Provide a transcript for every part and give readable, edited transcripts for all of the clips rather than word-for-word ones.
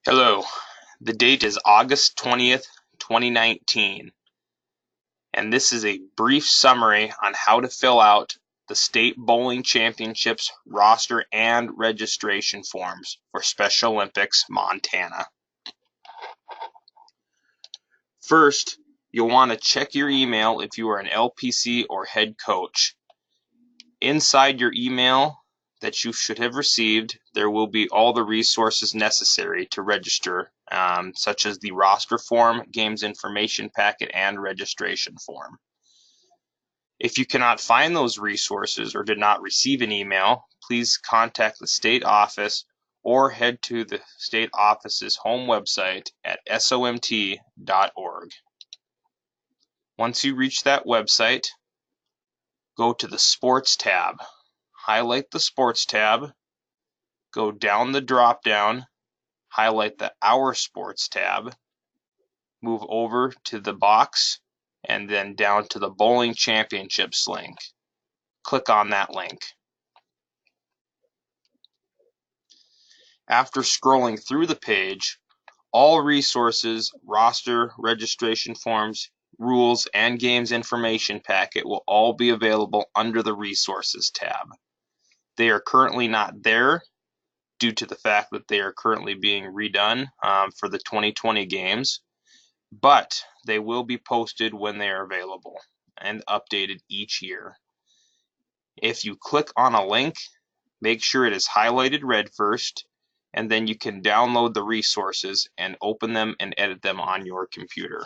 Hello, the date is August 20th, 2019, and this is a brief summary on how to fill out the State Bowling Championships roster and registration forms for Special Olympics Montana. First, you'll want to check your email if you are an LPC or head coach. Inside your email that you should have received, there will be all the resources necessary to register, such as the roster form, games information packet, and registration form. If you cannot find those resources or did not receive an email, please contact the state office or head to the state office's home website at SOMT.org. Once you reach that website, go to the Sports tab. Highlight the Sports tab, go down the drop-down, highlight the Our Sports tab, move over to the box, and then down to the Bowling Championships link. Click on that link. After scrolling through the page, all resources, roster, registration forms, rules, and games information packet will all be available under the Resources tab. They are currently not there due to the fact that they are currently being redone for the 2020 games, but they will be posted when they are available and updated each year. If you click on a link, make sure it is highlighted red first, and then you can download the resources and open them and edit them on your computer.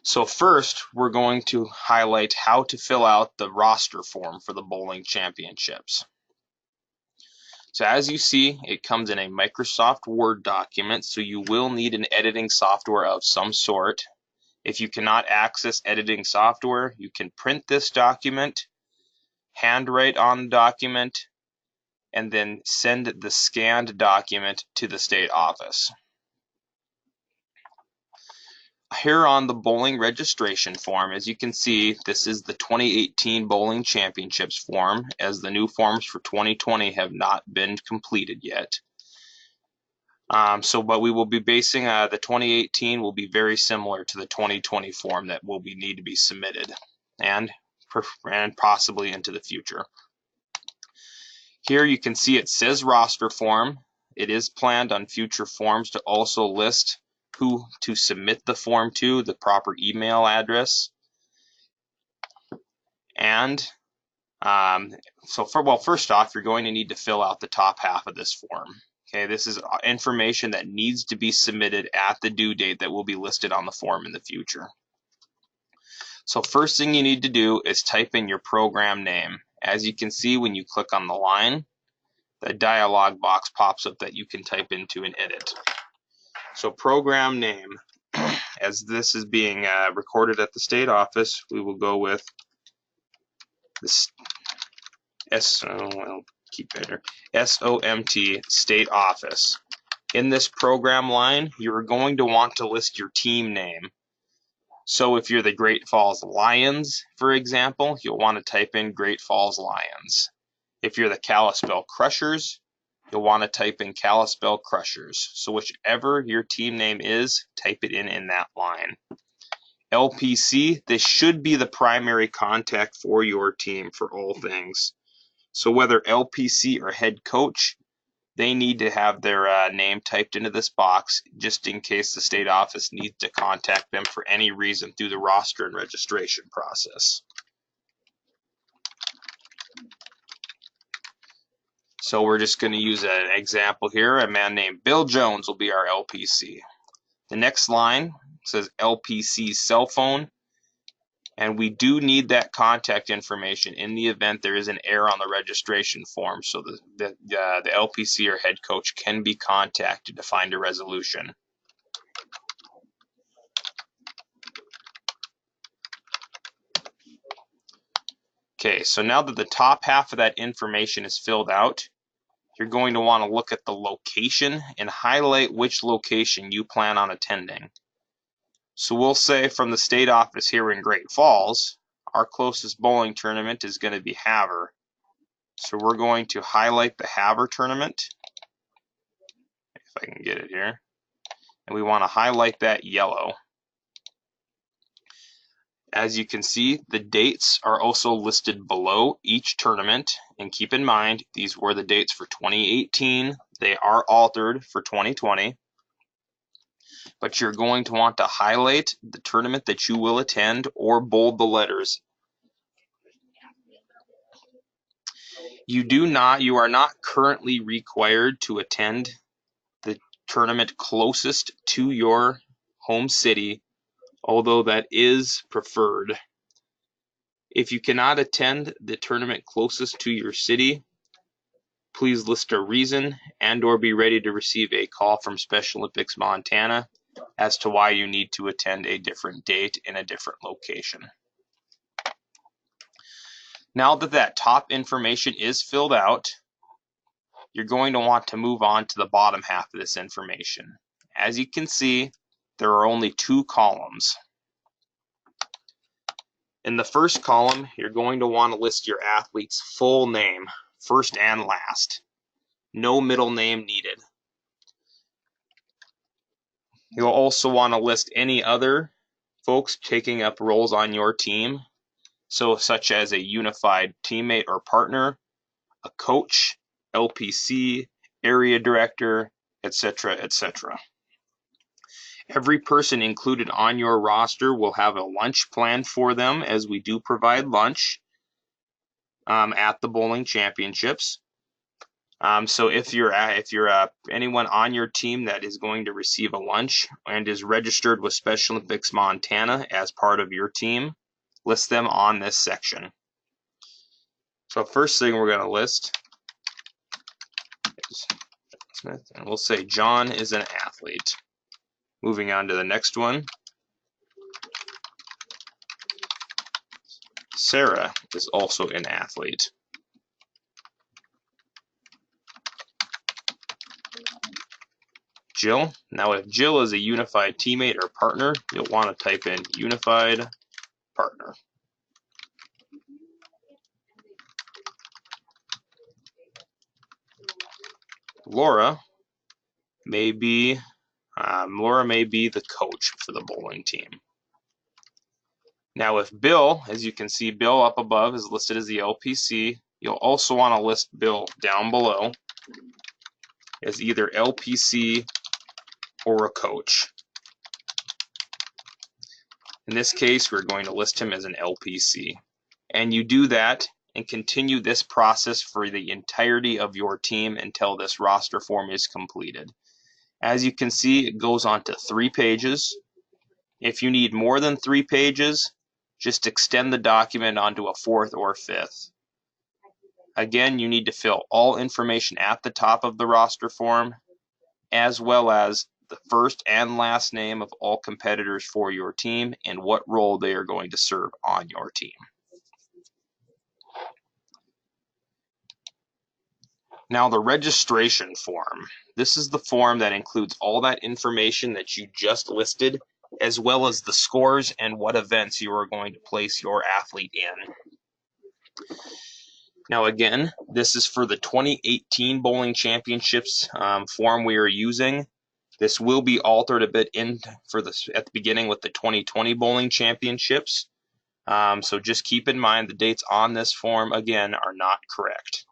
So first, we're going to highlight how to fill out the roster form for the bowling championships. So as you see, it comes in a Microsoft Word document, so you will need an editing software of some sort. If you cannot access editing software, you can print this document, handwrite on the document, and then send the scanned document to the state office. Here on the bowling registration form, as you can see, this is the 2018 Bowling Championships form, as the new forms for 2020 have not been completed yet. But we will be basing the 2018 will be very similar to the 2020 form that will need to be submitted and possibly into the future. Here you can see it says roster form. It is planned on future forms to also list who to submit the form to, the proper email address. And first off, you're going to need to fill out the top half of this form. Okay, this is information that needs to be submitted at the due date that will be listed on the form in the future. So first thing you need to do is type in your program name. As you can see, when you click on the line, the dialog box pops up that you can type into and edit. So program name, as this is being recorded at the state office, we will go with this SOMT state office. In this program line, you're going to want to list your team name. So if you're the Great Falls Lions, for example, you'll want to type in Great Falls Lions. If you're the Kalispell Crushers, you'll want to type in Kalispell Crushers. So whichever your team name is, type it in that line. LPC, this should be the primary contact for your team for all things. So whether LPC or head coach, they need to have their name typed into this box just in case the state office needs to contact them for any reason through the roster and registration process. So we're just going to use an example here. A man named Bill Jones will be our LPC. The next line says LPC cell phone, and we do need that contact information in the event there is an error on the registration form, so the LPC or head coach can be contacted to find a resolution. Okay, so now that the top half of that information is filled out, you're going to want to look at the location and highlight which location you plan on attending. So we'll say from the state office here in Great Falls, our closest bowling tournament is going to be Havre. So we're going to highlight the Haver tournament, if I can get it here, and we want to highlight that yellow. As you can see, the dates are also listed below each tournament, and keep in mind these were the dates for 2018. They are altered for 2020, but you're going to want to highlight the tournament that you will attend or bold the letters. You are not currently required to attend the tournament closest to your home city, although that is preferred. If you cannot attend the tournament closest to your city, please list a reason and/or be ready to receive a call from Special Olympics Montana as to why you need to attend a different date in a different location. Now that that top information is filled out, you're going to want to move on to the bottom half of this information. As you can see, there are only 2 columns. In the first column, you're going to want to list your athlete's full name, first and last. No middle name needed. You'll also want to list any other folks taking up roles on your team, so such as a unified teammate or partner, a coach, LPC, area director, etc., etc. Every person included on your roster will have a lunch planned for them, as we do provide lunch at the bowling championships. So if you're anyone on your team that is going to receive a lunch and is registered with Special Olympics Montana as part of your team, list them on this section. So first thing we're going to list is Smith, and we'll say John is an athlete. Moving on to the next one. Sarah is also an athlete. Jill. Now if Jill is a unified teammate or partner, you'll want to type in unified partner. Laura may be the coach for the bowling team. Now if Bill, as you can see, Bill up above is listed as the LPC, you'll also want to list Bill down below as either LPC or a coach. In this case, we're going to list him as an LPC. And you do that and continue this process for the entirety of your team until this roster form is completed. As you can see, it goes on to 3 pages. If you need more than 3 pages, just extend the document onto a 4th or 5th. Again, you need to fill all information at the top of the roster form, as well as the first and last name of all competitors for your team and what role they are going to serve on your team. Now the registration form. This is the form that includes all that information that you just listed, as well as the scores and what events you are going to place your athlete in. Now again, this is for the 2018 Bowling Championships form we are using. This will be altered a bit at the beginning with the 2020 Bowling Championships. So just keep in mind the dates on this form, again, are not correct.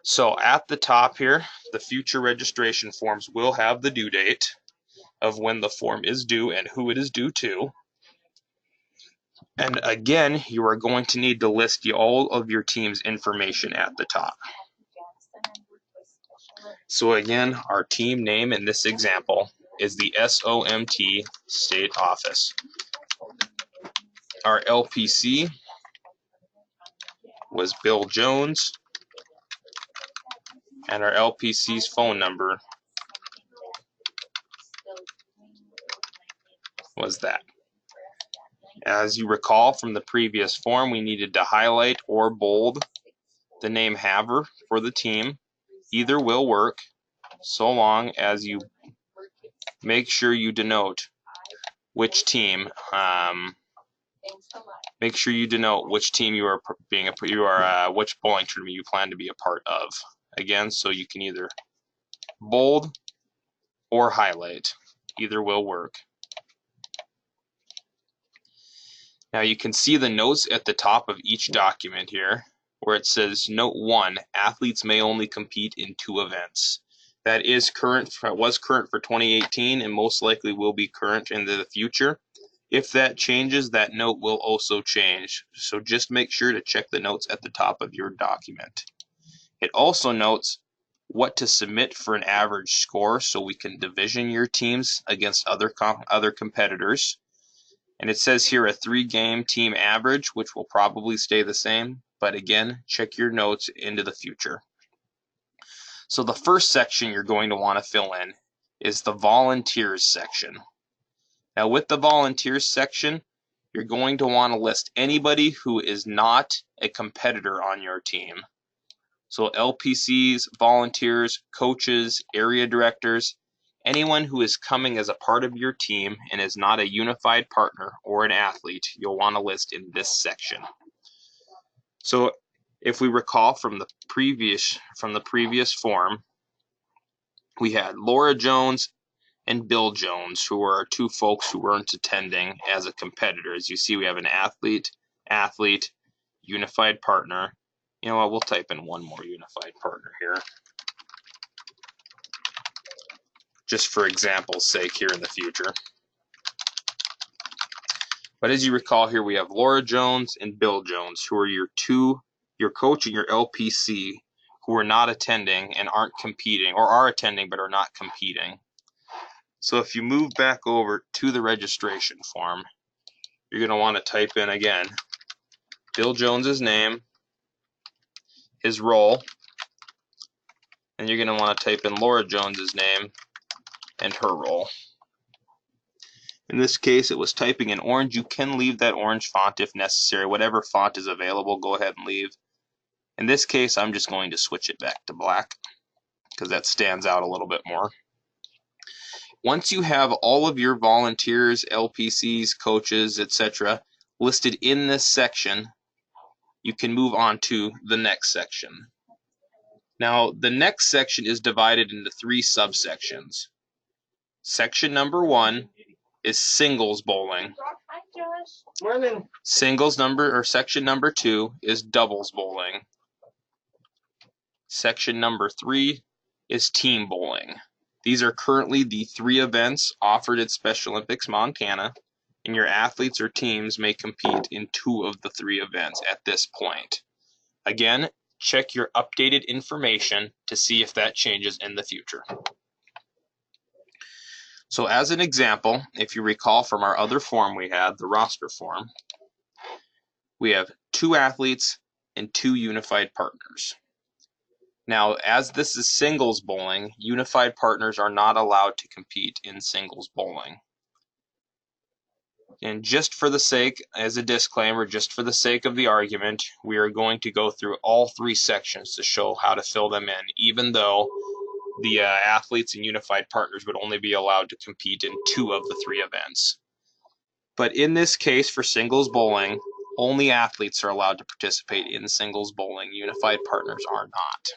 So at the top here, the future registration forms will have the due date of when the form is due and who it is due to. And again, you are going to need to list all of your team's information at the top. So again, our team name in this example is the SOMT State Office. Our LPC was Bill Jones, and our LPC's phone number was that. As you recall from the previous form, we needed to highlight or bold the name Haver for the team. Either will work, so long as you make sure you denote which team make sure you denote which team you are which bowling tournament you plan to be a part of. Again, so you can either bold or highlight. Either will work. Now you can see the notes at the top of each document here, where it says Note 1, athletes may only compete in 2 events. That is current, was current for 2018 and most likely will be current in the future. If that changes, that note will also change. So just make sure to check the notes at the top of your document. It also notes what to submit for an average score so we can division your teams against other competitors. And it says here a 3-game team average, which will probably stay the same. But again, check your notes into the future. So the first section you're going to want to fill in is the volunteers section. Now with the volunteers section, you're going to want to list anybody who is not a competitor on your team. So LPCs, volunteers, coaches, area directors, anyone who is coming as a part of your team and is not a unified partner or an athlete, you'll want to list in this section. So if we recall from the previous form, we had Laura Jones and Bill Jones, who were our 2 folks who weren't attending as a competitor. As you see, we have an athlete, unified partner. You know what, we'll type in one more unified partner here, just for example's sake here in the future. But as you recall here, we have Laura Jones and Bill Jones, who are your coach and your LPC, who are not attending and aren't competing, or are attending but are not competing. So if you move back over to the registration form, you're going to want to type in again Bill Jones's name, his role, and you're going to want to type in Laura Jones's name and her role. In this case, it was typing in orange. You can leave that orange font if necessary. Whatever font is available, go ahead and leave. In this case, I'm just going to switch it back to black because that stands out a little bit more. Once you have all of your volunteers, LPCs, coaches, etc. listed in this section, you can move on to the next section. Now, the next section is divided into 3 subsections. Section number 1 is singles bowling. Section number 2 is doubles bowling. Section number 3 is team bowling. These are currently the 3 events offered at Special Olympics Montana, and your athletes or teams may compete in 2 of the 3 events at this point. Again, check your updated information to see if that changes in the future. So as an example, if you recall from our other form we had, the roster form, we have 2 athletes and 2 unified partners. Now, as this is singles bowling, unified partners are not allowed to compete in singles bowling. And just for the sake, as a disclaimer, just for the sake of the argument, we are going to go through all 3 sections to show how to fill them in, even though the athletes and unified partners would only be allowed to compete in 2 of the 3 events. But in this case, for singles bowling, only athletes are allowed to participate in singles bowling. Unified partners are not.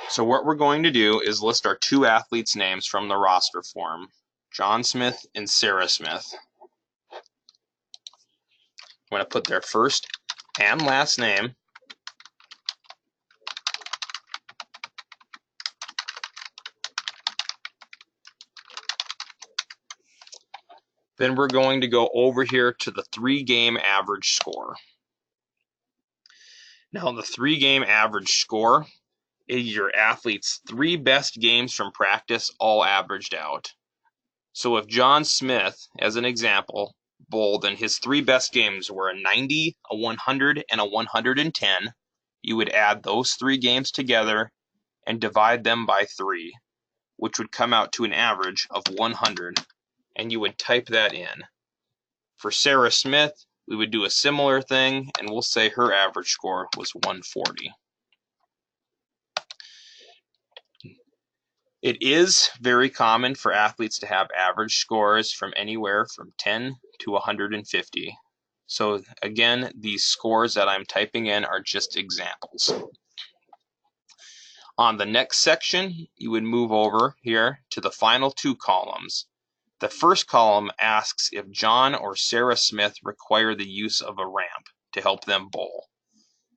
So what we're going to do is list our 2 athletes' names from the roster form, John Smith and Sarah Smith. I'm going to put their first and last name. Then we're going to go over here to the 3-game average score. Now the 3-game average score is your athlete's 3 best games from practice all averaged out. So if John Smith, as an example, bowled and his 3 best games were a 90, a 100, and a 110, you would add those 3 games together and divide them by 3, which would come out to an average of 100, and you would type that in. For Sarah Smith, we would do a similar thing, and we'll say her average score was 140. It is very common for athletes to have average scores from anywhere from 10 to 150. So again, these scores that I'm typing in are just examples. On the next section, you would move over here to the final two columns. The first column asks if John or Sarah Smith require the use of a ramp to help them bowl.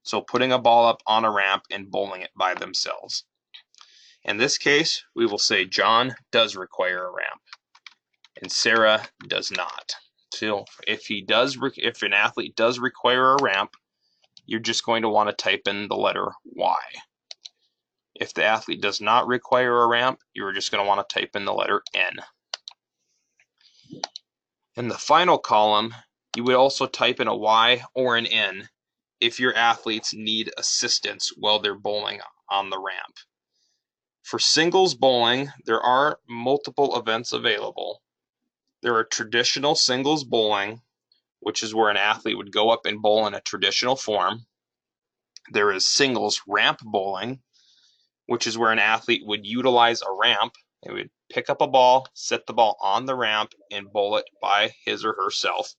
So putting a ball up on a ramp and bowling it by themselves. In this case, we will say John does require a ramp and Sarah does not. So if an athlete does require a ramp, you're just going to want to type in the letter Y. If the athlete does not require a ramp, you're just going to want to type in the letter N. In the final column, you would also type in a Y or an N if your athletes need assistance while they're bowling on the ramp. For singles bowling, there are multiple events available. There are traditional singles bowling, which is where an athlete would go up and bowl in a traditional form. There is singles ramp bowling, which is where an athlete would utilize a ramp. They would pick up a ball, set the ball on the ramp, and bowl it by his or herself.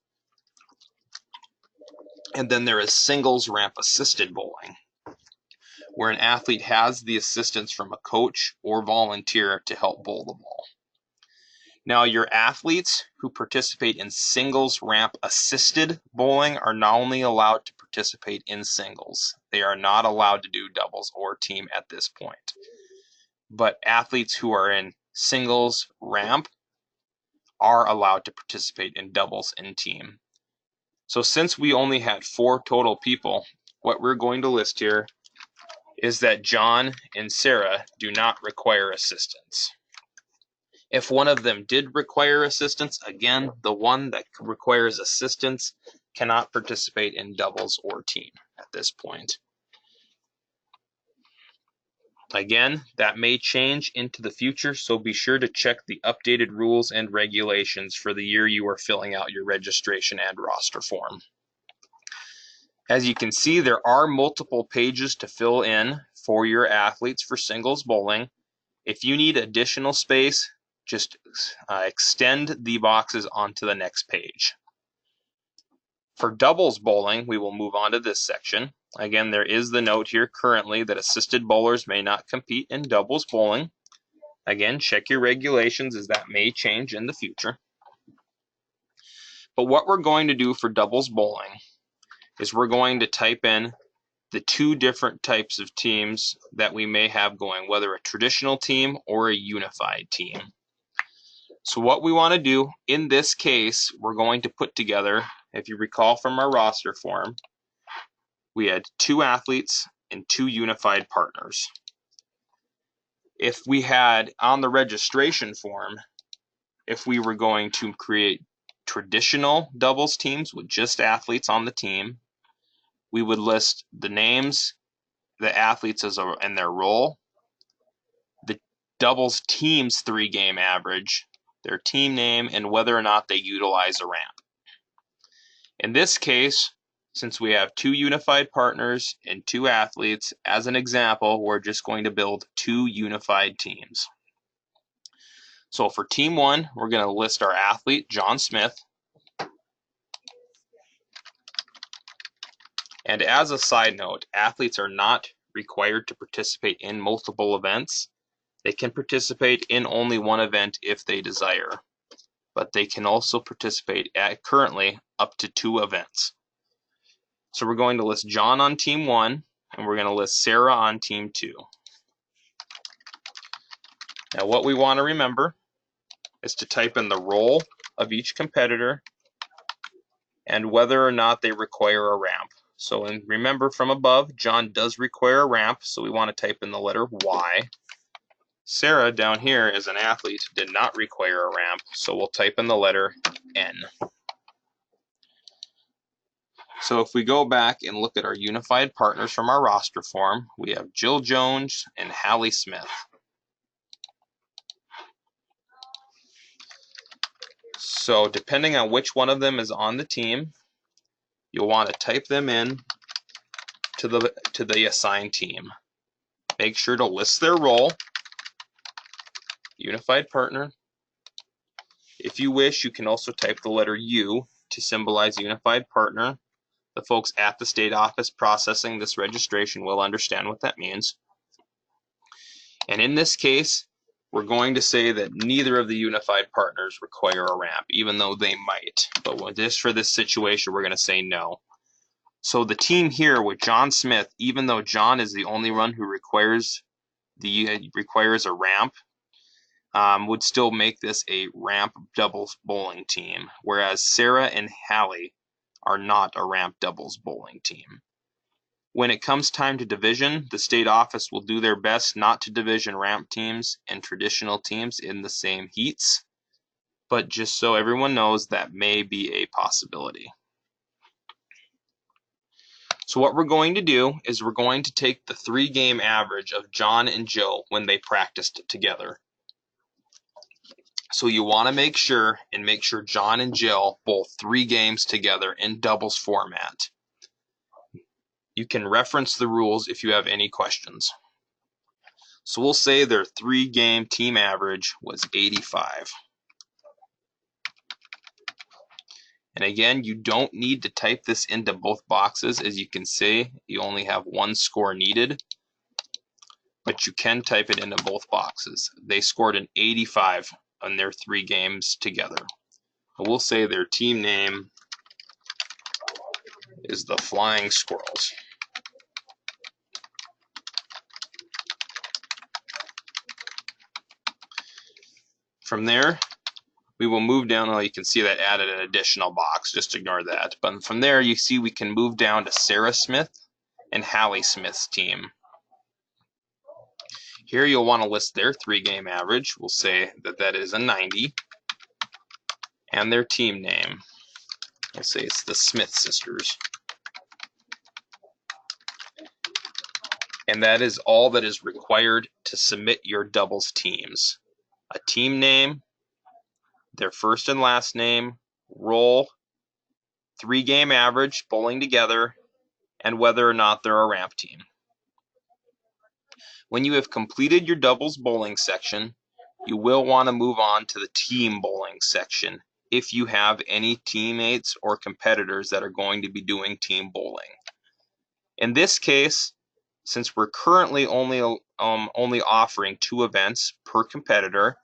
And then there is singles ramp assisted bowling, where an athlete has the assistance from a coach or volunteer to help bowl the ball. Now, your athletes who participate in singles ramp assisted bowling are not only allowed to participate in singles. They are not allowed to do doubles or team at this point. But athletes who are in singles ramp are allowed to participate in doubles and team. So since we only had 4 total people, what we're going to list here is that John and Sarah do not require assistance. If one of them did require assistance, again, the one that requires assistance cannot participate in doubles or team at this point. Again, that may change into the future, so be sure to check the updated rules and regulations for the year you are filling out your registration and roster form. As you can see, there are multiple pages to fill in for your athletes for singles bowling. If you need additional space, just extend the boxes onto the next page. For doubles bowling, we will move on to this section. Again, there is the note here currently that assisted bowlers may not compete in doubles bowling. Again, check your regulations as that may change in the future. But what we're going to do for doubles bowling is we're going to type in the 2 different types of teams that we may have going, whether a traditional team or a unified team. So what we want to do in this case, we're going to put together, if you recall from our roster form, we had 2 athletes and 2 unified partners. If we had on the registration form, if we were going to create traditional doubles teams with just athletes on the team, we would list the names, the athletes and their role, the doubles team's 3-game average, their team name, and whether or not they utilize a ramp. In this case, since we have 2 unified partners and 2 athletes, as an example, we're just going to build 2 unified teams. So for team 1, we're going to list our athlete, John Smith. And as a side note, athletes are not required to participate in multiple events. They can participate in only one event if they desire, but they can also participate at currently up to 2 events. So we're going to list John on team 1, and we're going to list Sarah on team 2. Now what we want to remember is to type in the role of each competitor and whether or not they require a ramp. So remember from above, John does require a ramp, so we want to type in the letter Y. Sarah down here is an athlete, did not require a ramp, so we'll type in the letter N. So if we go back and look at our unified partners from our roster form, we have Jill Jones and Hallie Smith. So depending on which one of them is on the team, you'll want to type them in to the assigned team. Make sure to list their role, unified partner. If you wish, you can also type the letter U to symbolize a unified partner. The folks at the state office processing this registration will understand what that means. And in this case, we're going to say that neither of the unified partners require a ramp, even though they might. But for this situation, we're going to say no. So the team here with John Smith, even though John is the only one who requires a ramp, would still make this a ramp doubles bowling team, whereas Sarah and Hallie are not a ramp doubles bowling team. When it comes time to division, the state office will do their best not to division ramp teams and traditional teams in the same heats, but just so everyone knows, that may be a possibility. So what we're going to do is we're going to take the 3-game average of John and Jill when they practiced together. So you want to make sure John and Jill bowl 3 games together in doubles format. You can reference the rules if you have any questions. So we'll say their 3-game team average was 85. And again, you don't need to type this into both boxes. As you can see, you only have 1 score needed, but you can type it into both boxes. They scored an 85 on their 3 games together. We'll say their team name is the Flying Squirrels. From there, we will move down. Well, you can see that added an additional box. Just ignore that. But from there, you see we can move down to Sarah Smith and Hallie Smith's team. Here you'll want to list their 3-game average. We'll say that is a 90. And their team name. We'll say it's the Smith Sisters. And that is all that is required to submit your doubles teams. A team name, their first and last name, role, 3-game average, bowling together, and whether or not they're a ramp team. When you have completed your doubles bowling section, you will want to move on to the team bowling section if you have any teammates or competitors that are going to be doing team bowling. In this case, since we're currently only offering 2 events per competitor,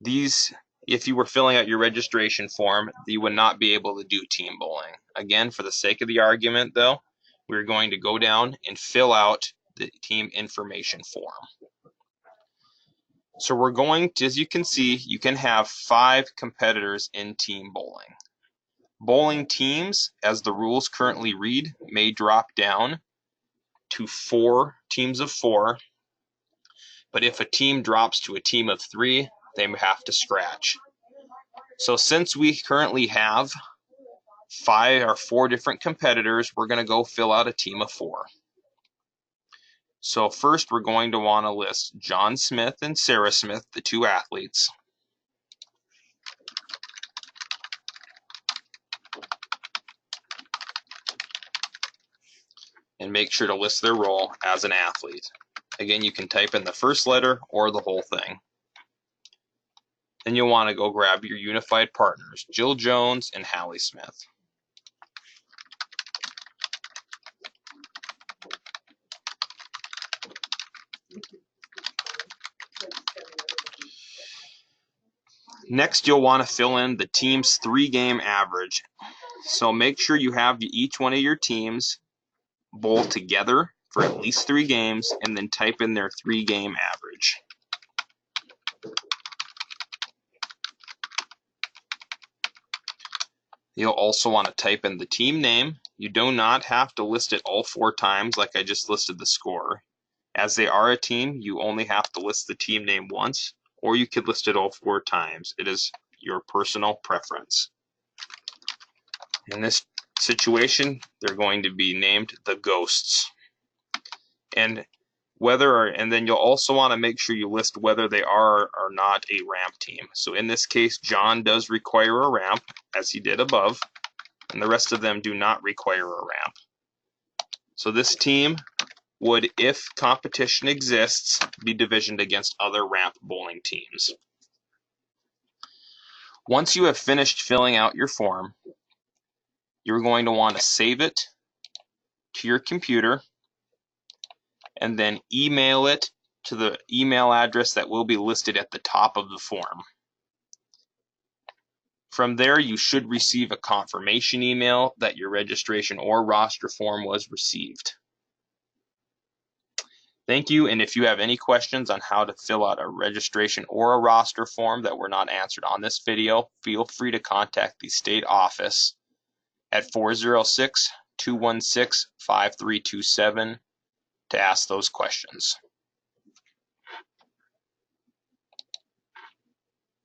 if you were filling out your registration form, you would not be able to do team bowling. Again, for the sake of the argument though, we're going to go down and fill out the team information form. So we're going to, as you can see, you can have 5 competitors in team bowling. Bowling teams, as the rules currently read, may drop down to 4 teams of 4, but if a team drops to a team of 3, they have to scratch. So since we currently have 4 different competitors, we're going to go fill out a team of 4. So first we're going to want to list John Smith and Sarah Smith, the 2 athletes. And make sure to list their role as an athlete. Again, you can type in the first letter or the whole thing. Then you'll want to go grab your unified partners, Jill Jones and Hallie Smith. Next, you'll want to fill in the team's 3-game average. So make sure you have each one of your teams bowl together for at least 3 games, and then type in their 3-game average. You'll also want to type in the team name. You do not have to list it all 4 times like I just listed the score. As they are a team, you only have to list the team name once, or you could list it all 4 times. It is your personal preference. In this situation, they're going to be named the Ghosts. And then you'll also want to make sure you list whether they are or not a ramp team. So in this case, John does require a ramp, as he did above, and the rest of them do not require a ramp. So this team would, if competition exists, be divisioned against other ramp bowling teams. Once you have finished filling out your form, You're going to want to save it to your computer and then email it to the email address that will be listed at the top of the form. From there, you should receive a confirmation email that your registration or roster form was received. Thank you, and if you have any questions on how to fill out a registration or a roster form that were not answered on this video, feel free to contact the state office at 406-216-5327 to ask those questions.